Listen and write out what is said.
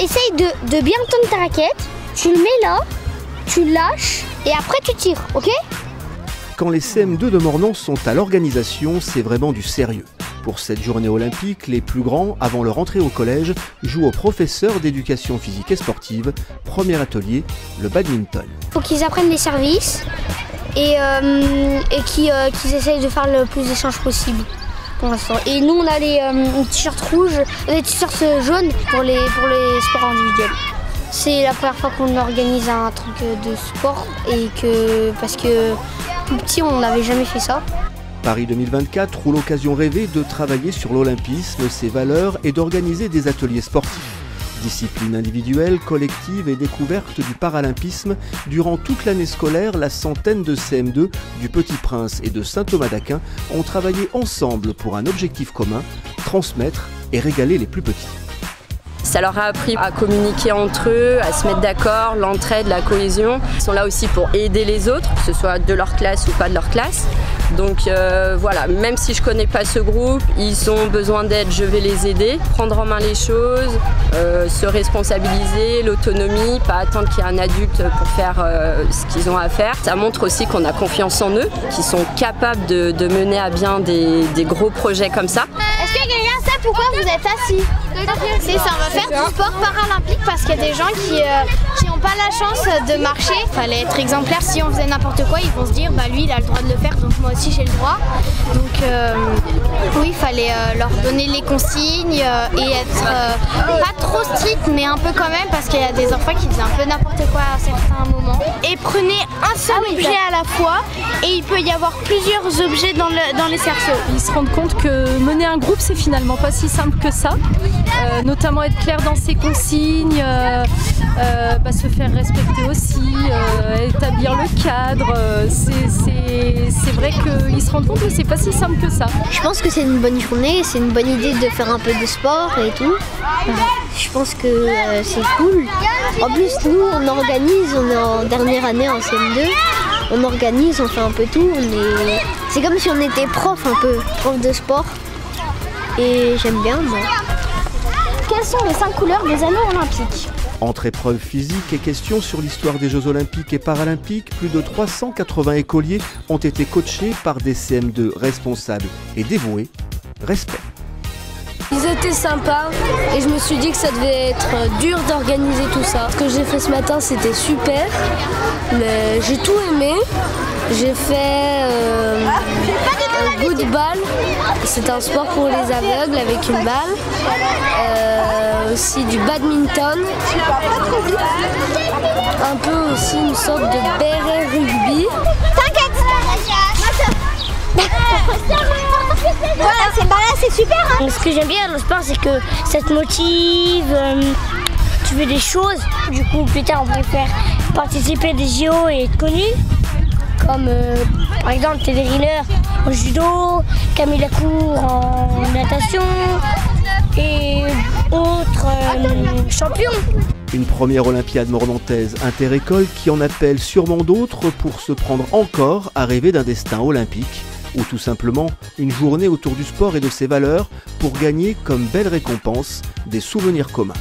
essaye de bien tendre ta raquette, tu le mets là, tu lâches et après tu tires, ok? Quand les CM2 de Mornan sont à l'organisation, c'est vraiment du sérieux. Pour cette journée olympique, les plus grands, avant leur entrée au collège, jouent aux professeurs d'éducation physique et sportive. Premier atelier, le badminton. Il faut qu'ils apprennent les services et qu'ils essayent de faire le plus d'échanges possible pour l'instant. Et nous, on a les t-shirts rouges, les t-shirts jaunes pour les sports individuels. C'est la première fois qu'on organise un truc de sport parce que tout petit, on n'avait jamais fait ça. Paris 2024 ou l'occasion rêvée de travailler sur l'olympisme, ses valeurs et d'organiser des ateliers sportifs. Discipline individuelle, collective et découverte du paralympisme, durant toute l'année scolaire, la centaine de CM2 du Petit Prince et de Saint-Thomas d'Aquin ont travaillé ensemble pour un objectif commun, transmettre et régaler les plus petits. Ça leur a appris à communiquer entre eux, à se mettre d'accord, l'entraide, la cohésion. Ils sont là aussi pour aider les autres, que ce soit de leur classe ou pas de leur classe. Donc voilà, même si je ne connais pas ce groupe, ils ont besoin d'aide, je vais les aider. Prendre en main les choses, se responsabiliser, l'autonomie, pas attendre qu'il y ait un adulte pour faire ce qu'ils ont à faire. Ça montre aussi qu'on a confiance en eux, qu'ils sont capables de mener à bien des gros projets comme ça. Est-ce que quelqu'un sait pourquoi vous êtes assis? C'est ça, on va faire du sport paralympique parce qu'il y a des gens qui n'ont pas la chance de marcher. Il fallait être exemplaire, si on faisait n'importe quoi, ils vont se dire bah lui il a le droit de le faire donc moi aussi j'ai le droit. Donc oui, il fallait leur donner les consignes et être pas trop strict mais un peu quand même parce qu'il y a des enfants qui faisaient un peu n'importe quoi à certains moments. Et prenez un seul objet à la fois et il peut y avoir plusieurs objets dans les cerceaux. Ils se rendent compte que mener un groupe c'est finalement pas si simple que ça. Notamment être clair dans ses consignes, se faire respecter aussi, établir le cadre. C'est vrai qu'ils se rendent compte que c'est pas si simple que ça. Je pense que c'est une bonne journée, c'est une bonne idée de faire un peu de sport et tout. Je pense que c'est cool. En plus, nous, on organise, on est en dernière année en CM2. On organise, on fait un peu tout. C'est comme si on était prof un peu, prof de sport. Et j'aime bien, moi. Quelles sont les 5 couleurs des anneaux olympiques? Entre épreuves physiques et questions sur l'histoire des Jeux olympiques et paralympiques, plus de 380 écoliers ont été coachés par des CM2 responsables et dévoués. Respect. Ils étaient sympas et je me suis dit que ça devait être dur d'organiser tout ça. Ce que j'ai fait ce matin c'était super, mais j'ai tout aimé. J'ai fait un football, c'est un sport pour les aveugles avec une balle. Aussi du badminton, un peu aussi une sorte de béret rugby. Voilà, c'est super. Hein. Ce que j'aime bien dans le sport, c'est que ça te motive, tu fais des choses. Du coup, plus tard, on préfère participer à des JO et être connu. Comme par exemple Teddy Riner au judo, Camille Lacour en natation et autres champions. Une première Olympiade mornantaise inter-école qui en appelle sûrement d'autres pour se prendre encore à rêver d'un destin olympique ou tout simplement une journée autour du sport et de ses valeurs pour gagner comme belle récompense des souvenirs communs.